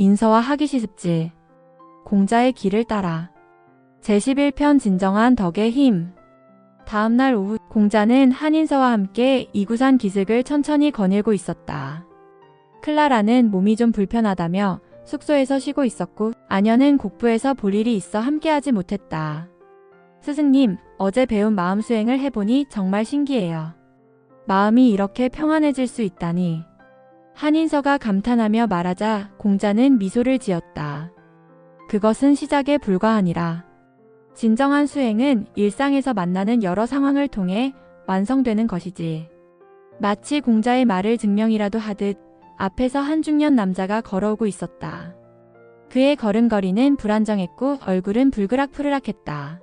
인서와 하기시습지. 공자의 길을 따라. 제11편 진정한 덕의 힘. 다음날 오후 공자는 한인서와 함께 이구산 기슭을 천천히 거닐고 있었다. 클라라는 몸이 좀 불편하다며 숙소에서 쉬고 있었고 아녀는 곡부에서 볼 일이 있어 함께하지 못했다. 스승님, 어제 배운 마음 수행을 해보니 정말 신기해요. 마음이 이렇게 평안해질 수 있다니. 한인서가 감탄하며 말하자 공자는 미소를 지었다. 그것은 시작에 불과하니라. 진정한 수행은 일상에서 만나는 여러 상황을 통해 완성되는 것이지. 마치 공자의 말을 증명이라도 하듯 앞에서 한 중년 남자가 걸어오고 있었다. 그의 걸음걸이는 불안정했고 얼굴은 불그락푸르락했다.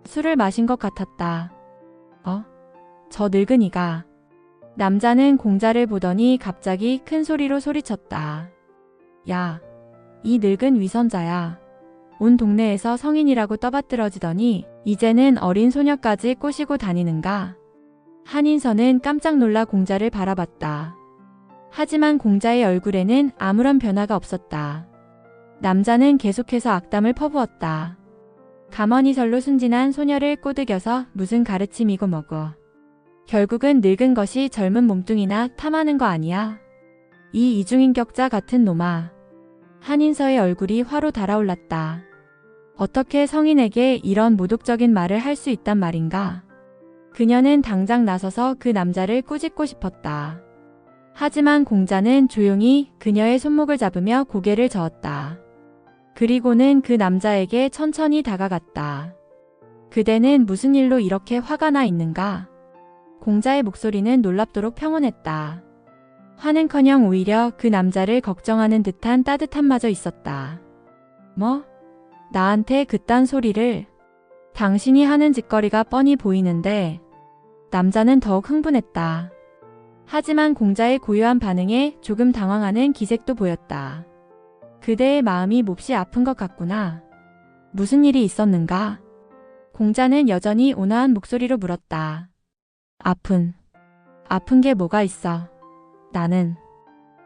술을 마신 것 같았다. 저 늙은이가. 남자는 공자를 보더니 갑자기 큰 소리로 소리쳤다. 야, 이 늙은 위선자야. 온 동네에서 성인이라고 떠받들어지더니 이제는 어린 소녀까지 꼬시고 다니는가? 한인서는 깜짝 놀라 공자를 바라봤다. 하지만 공자의 얼굴에는 아무런 변화가 없었다. 남자는 계속해서 악담을 퍼부었다. 가머니설로 순진한 소녀를 꼬드겨서 무슨 가르침이고 뭐고. 결국은 늙은 것이 젊은 몸뚱이나 탐하는 거 아니야? 이 이중인격자 같은 놈아. 한인서의 얼굴이 화로 달아올랐다. 어떻게 성인에게 이런 모독적인 말을 할 수 있단 말인가? 그녀는 당장 나서서 그 남자를 꾸짖고 싶었다. 하지만 공자는 조용히 그녀의 손목을 잡으며 고개를 저었다. 그리고는 그 남자에게 천천히 다가갔다. 그대는 무슨 일로 이렇게 화가 나 있는가? 공자의 목소리는 놀랍도록 평온했다. 화는커녕 오히려 그 남자를 걱정하는 듯한 따뜻함마저 있었다. 뭐? 나한테 그딴 소리를? 당신이 하는 짓거리가 뻔히 보이는데. 남자는 더욱 흥분했다. 하지만 공자의 고요한 반응에 조금 당황하는 기색도 보였다. 그대의 마음이 몹시 아픈 것 같구나. 무슨 일이 있었는가? 공자는 여전히 온화한 목소리로 물었다. 아픈 게 뭐가 있어?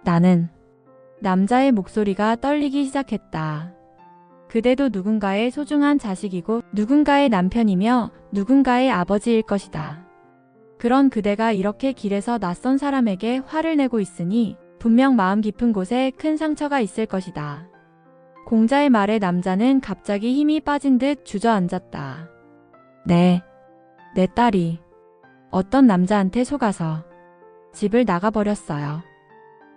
나는. 남자의 목소리가 떨리기 시작했다. 그대도 누군가의 소중한 자식이고 누군가의 남편이며 누군가의 아버지일 것이다. 그런 그대가 이렇게 길에서 낯선 사람에게 화를 내고 있으니 분명 마음 깊은 곳에 큰 상처가 있을 것이다. 공자의 말에 남자는 갑자기 힘이 빠진 듯 주저앉았다. 내 딸이 어떤 남자한테 속아서 집을 나가버렸어요.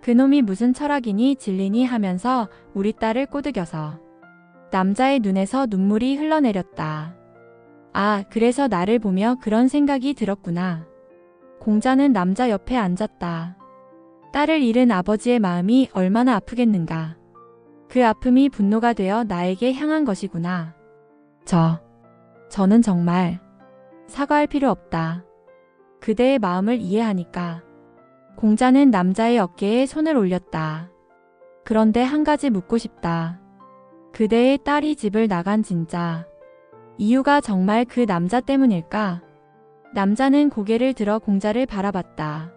그놈이 무슨 철학이니 진리니 하면서 우리 딸을 꼬드겨서. 남자의 눈에서 눈물이 흘러내렸다. 아, 그래서 나를 보며 그런 생각이 들었구나. 공자는 남자 옆에 앉았다. 딸을 잃은 아버지의 마음이 얼마나 아프겠는가. 그 아픔이 분노가 되어 나에게 향한 것이구나. 저는 정말 사과할 필요 없다. 그대의 마음을 이해하니까. 공자는 남자의 어깨에 손을 올렸다. 그런데 한 가지 묻고 싶다. 그대의 딸이 집을 나간 진짜 이유가 정말 그 남자 때문일까? 남자는 고개를 들어 공자를 바라봤다.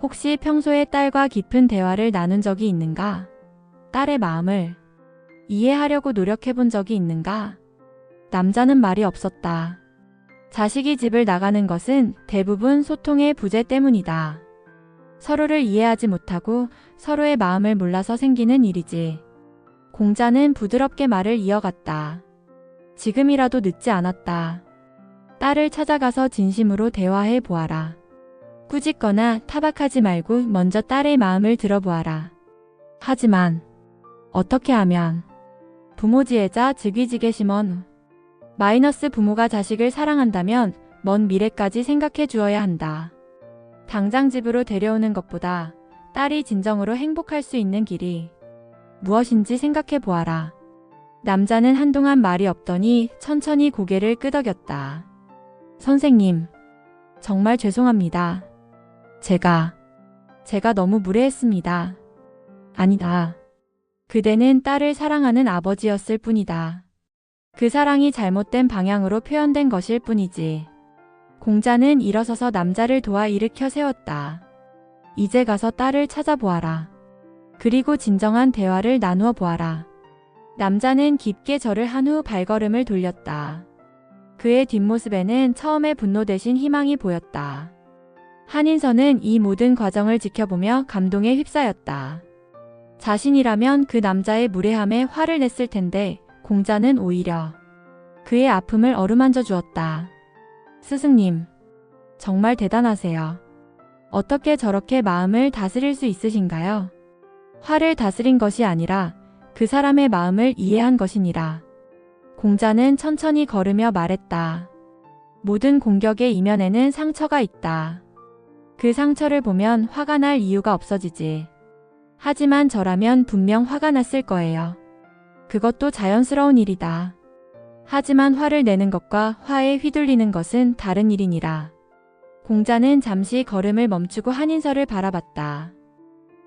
혹시 평소에 딸과 깊은 대화를 나눈 적이 있는가? 딸의 마음을 이해하려고 노력해본 적이 있는가? 남자는 말이 없었다. 자식이 집을 나가는 것은 대부분 소통의 부재 때문이다. 서로를 이해하지 못하고 서로의 마음을 몰라서 생기는 일이지. 공자는 부드럽게 말을 이어갔다. 지금이라도 늦지 않았다. 딸을 찾아가서 진심으로 대화해 보아라. 꾸짖거나 타박하지 말고 먼저 딸의 마음을 들어보아라. 하지만 어떻게 하면? 부모 지혜자 즉위지계심원. 마이너스 부모가 자식을 사랑한다면 먼 미래까지 생각해 주어야 한다. 당장 집으로 데려오는 것보다 딸이 진정으로 행복할 수 있는 길이 무엇인지 생각해 보아라. 남자는 한동안 말이 없더니 천천히 고개를 끄덕였다. 선생님, 정말 죄송합니다. 제가 너무 무례했습니다. 아니다. 그대는 딸을 사랑하는 아버지였을 뿐이다. 그 사랑이 잘못된 방향으로 표현된 것일 뿐이지. 공자는 일어서서 남자를 도와 일으켜 세웠다. 이제 가서 딸을 찾아보아라. 그리고 진정한 대화를 나누어 보아라. 남자는 깊게 절을 한 후 발걸음을 돌렸다. 그의 뒷모습에는 처음에 분노 대신 희망이 보였다. 한인서는 이 모든 과정을 지켜보며 감동에 휩싸였다. 자신이라면 그 남자의 무례함에 화를 냈을 텐데 공자는 오히려 그의 아픔을 어루만져 주었다. 스승님, 정말 대단하세요. 어떻게 저렇게 마음을 다스릴 수 있으신가요? 화를 다스린 것이 아니라 그 사람의 마음을 이해한 것이니라. 공자는 천천히 걸으며 말했다. 모든 공격의 이면에는 상처가 있다. 그 상처를 보면 화가 날 이유가 없어지지. 하지만 저라면 분명 화가 났을 거예요. 그것도 자연스러운 일이다. 하지만 화를 내는 것과 화에 휘둘리는 것은 다른 일이니라. 공자는 잠시 걸음을 멈추고 한인서를 바라봤다.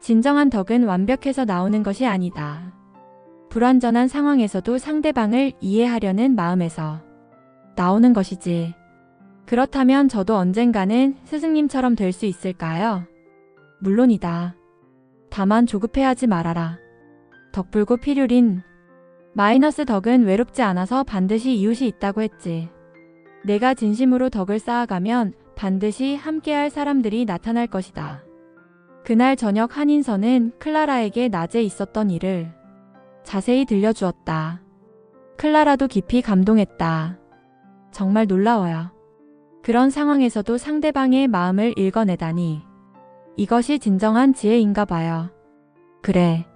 진정한 덕은 완벽해서 나오는 것이 아니다. 불완전한 상황에서도 상대방을 이해하려는 마음에서 나오는 것이지. 그렇다면 저도 언젠가는 스승님처럼 될 수 있을까요? 물론이다. 다만 조급해하지 말아라. 덕불고 필요린. 마이너스 덕은 외롭지 않아서 반드시 이웃이 있다고 했지. 내가 진심으로 덕을 쌓아가면 반드시 함께할 사람들이 나타날 것이다. 그날 저녁 한인서는 클라라에게 낮에 있었던 일을 자세히 들려주었다. 클라라도 깊이 감동했다. 정말 놀라워요. 그런 상황에서도 상대방의 마음을 읽어내다니. 이것이 진정한 지혜인가 봐요. 그래.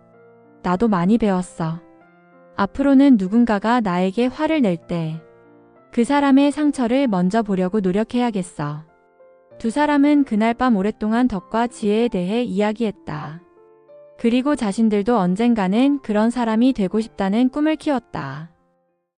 나도 많이 배웠어. 앞으로는 누군가가 나에게 화를 낼 때 그 사람의 상처를 먼저 보려고 노력해야겠어. 두 사람은 그날 밤 오랫동안 덕과 지혜에 대해 이야기했다. 그리고 자신들도 언젠가는 그런 사람이 되고 싶다는 꿈을 키웠다.